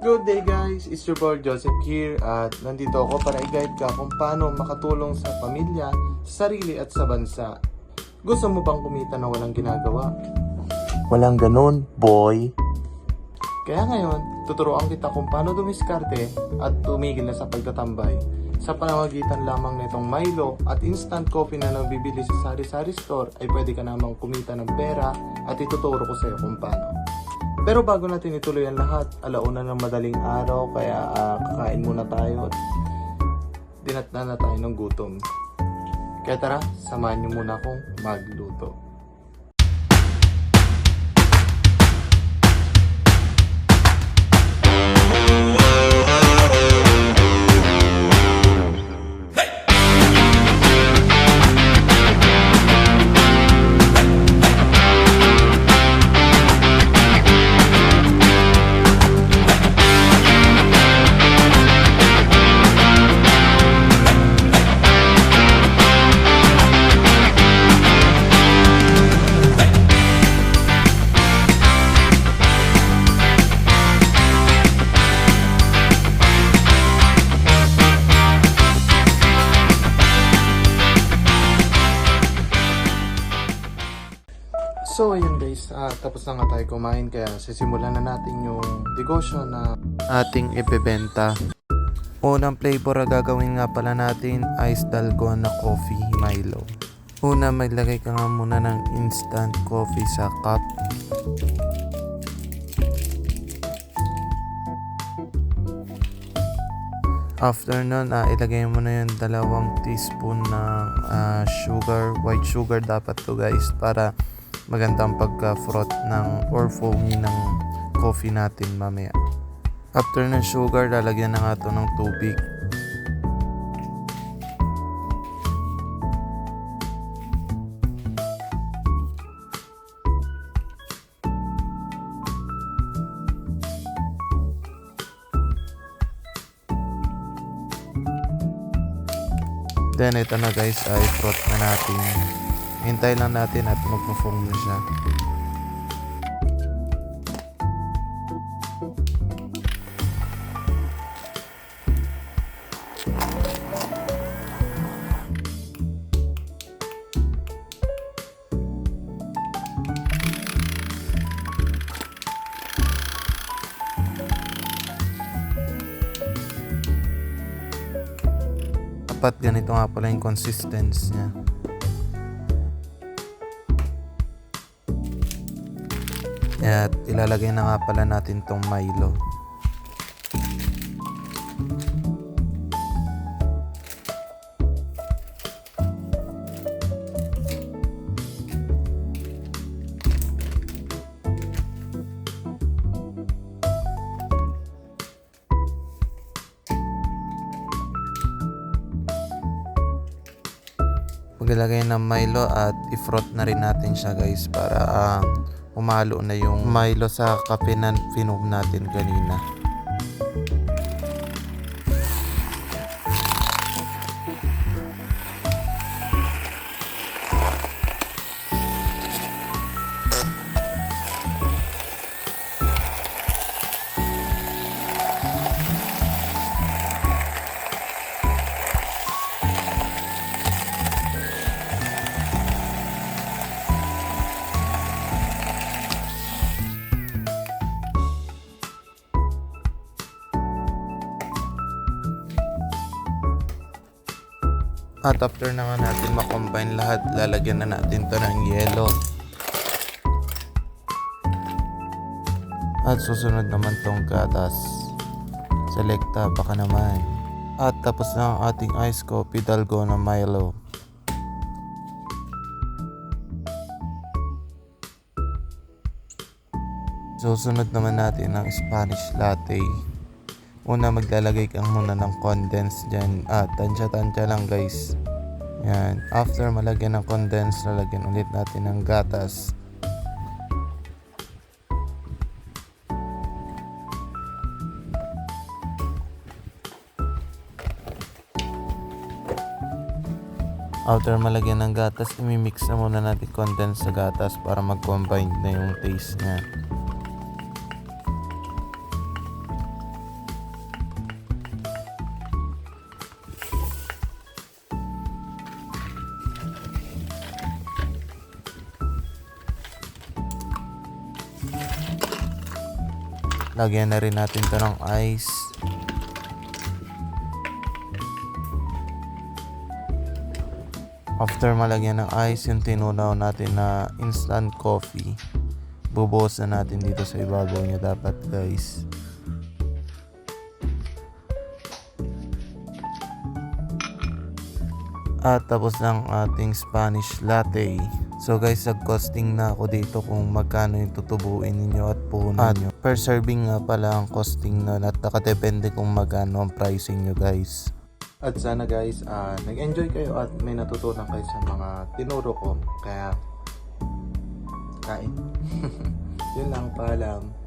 Good day guys, it's your boy Joseph here at nandito ako para i-guide ka kung paano makatulong sa pamilya, sa sarili at sa bansa. Gusto mo bang kumita na walang ginagawa? Walang ganun, boy. Kaya ngayon, tuturuan kita kung paano dumiskarte at tumigil na sa pagtatambay. Sa pamamagitan lamang nitong Milo at instant coffee na nabibili sa sari-sari store ay pwede ka namang kumita ng pera at ituturo ko sa iyo kung paano. Pero bago natin ituloy ang lahat, alauna ng madaling araw kaya kakain muna tayo at dinatna na tayo ng gutom. Kaya tara, samahan niyo muna akong magluto. So ayun guys, tapos na nga tayo kumain kaya sisimulan na natin yung negosyo na ating ibebenta. Unang flavor na gagawin nga pala natin Ice Dalgona Coffee Milo. Una, maglagay ka nga muna ng instant coffee sa cup. After nun, ilagay mo na yung 2 teaspoon ng sugar. White sugar dapat to guys para magandang pagka-froth ng or foamy ng coffee natin mamaya. After ng sugar, lalagyan na nga ito ng tubig. Then ito na guys, ay froth na natin. Hintay lang natin at magpo-foam na siya. Dapat ganito nga pala yung consistency niya. At ilalagay na nga pala natin tong Milo. Paglagay ng Milo at i-froth na rin natin siya guys para umalo na yung Milo sa kape na finom natin kanina. At after na nga natin makombine lahat, lalagyan na natin to ng yelo. At susunod naman tong gatas. Selecta, baka naman. At tapos na ang ating ice coffee Dalgona Milo. Susunod naman natin ang Spanish latte. Una, maglalagay ka muna ng condense dyan. Tansya-tansya lang guys. Yan. After malagyan ng condense, lalagyan ulit natin ng gatas. After malagyan ng gatas, imimix na muna natin condense sa gatas para mag-combine na yung taste niya. lagyan na rin natin to ng ice. After malagyan ng ice yung tinunaw natin na instant coffee, bubuhos na natin dito sa ibabaw niya dapat guys. At tapos ng ating Spanish latte. So guys, nag-costing na ako dito kung magkano yung tutubuin ninyo at puhunan nyo. Per serving nga pala ang costing nun at nakadepende kung magkano ang pricing nyo guys. At sana guys, nag-enjoy kayo at may natutunan kayo sa mga tinuro ko. Kaya, kain. Yun lang, paalam.